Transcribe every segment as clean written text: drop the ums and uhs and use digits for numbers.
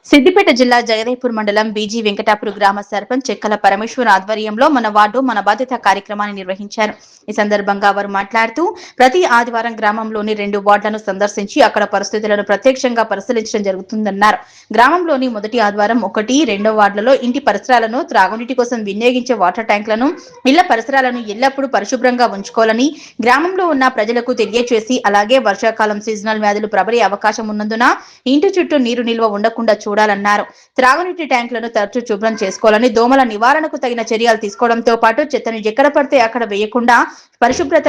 సిద్దిపేట జిల్లా జగదేపూర్ మండలం బీజీ వెంకటాపూర్ గ్రామ సర్పంచ్ చెక్కల పరమేశ్వర్ ఆధ్వర్యంలో మన వార్డు మన బాధ్యత కార్యక్రమాన్ని నిర్వహించారు. ఈ సందర్భంగా వారు మాట్లాడుతూ ప్రతి ఆదివారం గ్రామంలోని 2 వార్డులను సందర్శించి అక్కడ పరిస్థితులను ప్రత్యక్షంగా పరిశీలించడం జరుగుతుందన్నారు. గ్రామంలోని మొదటి ఆదివారం 1, 2 వార్డులలో ఇంటి పరిసరాలను త్రాగునీటి కోసం వినియోగించే వాటర్ ట్యాంకులను ఇళ్ల పరిసరాలను ఎల్లప్పుడూ పరిశుభ్రంగా ఉంచుకోవాలని గ్రామంలో ఉన్న ప్రజలకు తెలియజేసి అలాగే వర్షాకాలం సీజనల్ వ్యాధులు ప్రబలే అవకాశం ఉన్నందున ఇంటి చుట్టూ నీరు నిల్వ ఉండకుండా చూడాలన్నారు. త్రాగునీటి ట్యాంకులను తరచూ శుభ్రం చేసుకోవాలని, దోమల నివారణకు తగిన చర్యలు తీసుకోవడంతో పాటు చెత్తను ఎక్కడ పడితే అక్కడ వేయకుండా పరిశుభ్రత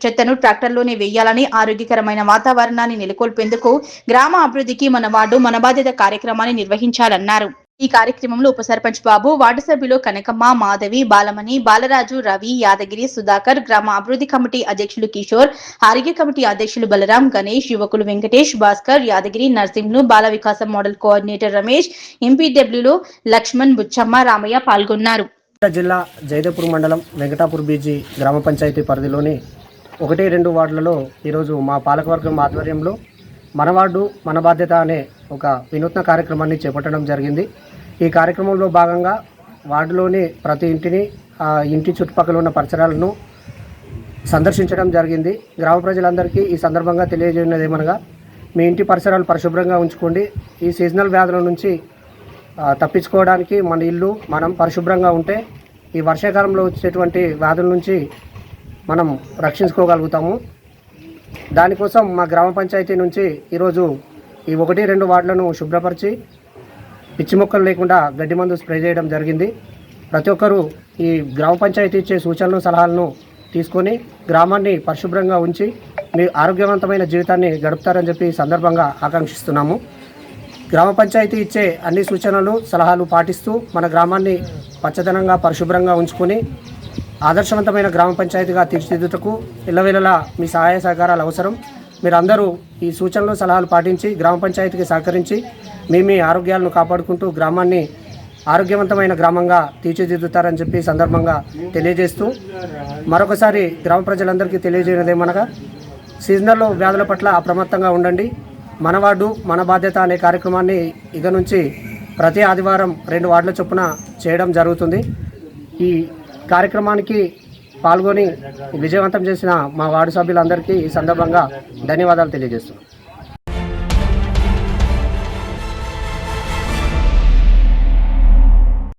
చెత్తను ట్రాక్టర్లోనే వేయాలని, ఆరోగ్యకరమైన వాతావరణాన్ని నెలకొల్పేందుకు గ్రామ అభివృద్ధికి మన వార్డు మన బాధ్యత కార్యక్రమాన్ని నిర్వహించాలన్నారు. ఈ కార్యక్రమంలో ఉప సర్పంచ్ బాబు, వార్డు సభ్యులు కనకమ్మ, మాధవి, బాలమణి, బాలరాజు, రవి, యాదగిరి, సుధాకర్, గ్రామ అభివృద్ధి కమిటీ అధ్యక్షులు కిషోర్, ఆరోగ్య కమిటీ అధ్యక్షులు బలరాం, గణేష్, యువకులు వెంకటేష్, భాస్కర్, యాదగిరి, నర్సింహ్ను, బాల వికాసం మోడల్ కోఆర్డినేటర్ రమేష్, ఎంపీడబ్ల్యూలు లక్ష్మణ్, బుచ్చమ్మ, రామయ్య పాల్గొన్నారు. జిల్లా జగదేపూర్ మండలం వెంకటాపూర్ బీజీ గ్రామ పంచాయతీ పరిధిలోని 1, 2 వార్డులలో ఈరోజు మా పాలకవర్గం ఆధ్వర్యంలో మన వార్డు మన బాధ్యత అనే ఒక వినూత్న కార్యక్రమాన్ని చేపట్టడం జరిగింది. ఈ కార్యక్రమంలో భాగంగా వార్డులోని ప్రతి ఇంటిని ఇంటి చుట్టుపక్కల ఉన్న పరిసరాలను సందర్శించడం జరిగింది. గ్రామ ప్రజలందరికీ ఈ సందర్భంగా తెలియజేయనది ఏమనగా, మీ ఇంటి పరిసరాలు పరిశుభ్రంగా ఉంచుకోండి. ఈ సీజనల్ వ్యాధుల నుంచి తప్పించుకోవడానికి మన ఇల్లు మనం పరిశుభ్రంగా ఉంటే ఈ వర్షాకాలంలో వచ్చేటువంటి వ్యాధుల నుంచి మనం రక్షించుకోగలుగుతాము. దానికోసం మా గ్రామ పంచాయతీ నుంచి ఈరోజు ఈ 1, 2 వార్డులను శుభ్రపరిచి పిచ్చి మొక్కలు లేకుండా గడ్డి మందు స్ప్రే చేయడం జరిగింది. ప్రతి ఒక్కరూ ఈ గ్రామ పంచాయతీ ఇచ్చే సూచనలు సలహాలను తీసుకొని గ్రామాన్ని పరిశుభ్రంగా ఉంచి మీ ఆరోగ్యవంతమైన జీవితాన్ని గడుపుతారని చెప్పి ఈ సందర్భంగా ఆకాంక్షిస్తున్నాము. గ్రామ పంచాయతీ ఇచ్చే అన్ని సూచనలు సలహాలు పాటిస్తూ మన గ్రామాన్ని పచ్చదనంగా పరిశుభ్రంగా ఉంచుకొని ఆదర్శవంతమైన గ్రామ పంచాయతీగా తీర్చిదిద్దుటకు ఇళ్ళవేళలా మీ సహాయ సహకారాలు అవసరం. మీరందరూ ఈ సూచనలు సలహాలు పాటించి గ్రామ పంచాయతీకి సహకరించి మీ ఆరోగ్యాలను కాపాడుకుంటూ గ్రామాన్ని ఆరోగ్యవంతమైన గ్రామంగా తీర్చిదిద్దుతారని చెప్పి సందర్భంగా తెలియజేస్తూ మరొకసారి గ్రామ ప్రజలందరికీ తెలియజేయడమనగా, సీజనల్లో వ్యాధుల పట్ల అప్రమత్తంగా ఉండండి. మన వార్డు మన బాధ్యత అనే కార్యక్రమాన్ని ఇక నుంచి ప్రతి ఆదివారం 2 వార్డుల చొప్పున చేయడం జరుగుతుంది. ఈ కార్యక్రమానికి పాల్గొని విజయవంతం చేసిన మా వార్డు సభ్యులందరికీ ఈ సందర్భంగా ధన్యవాదాలు తెలియజేస్తున్నాను.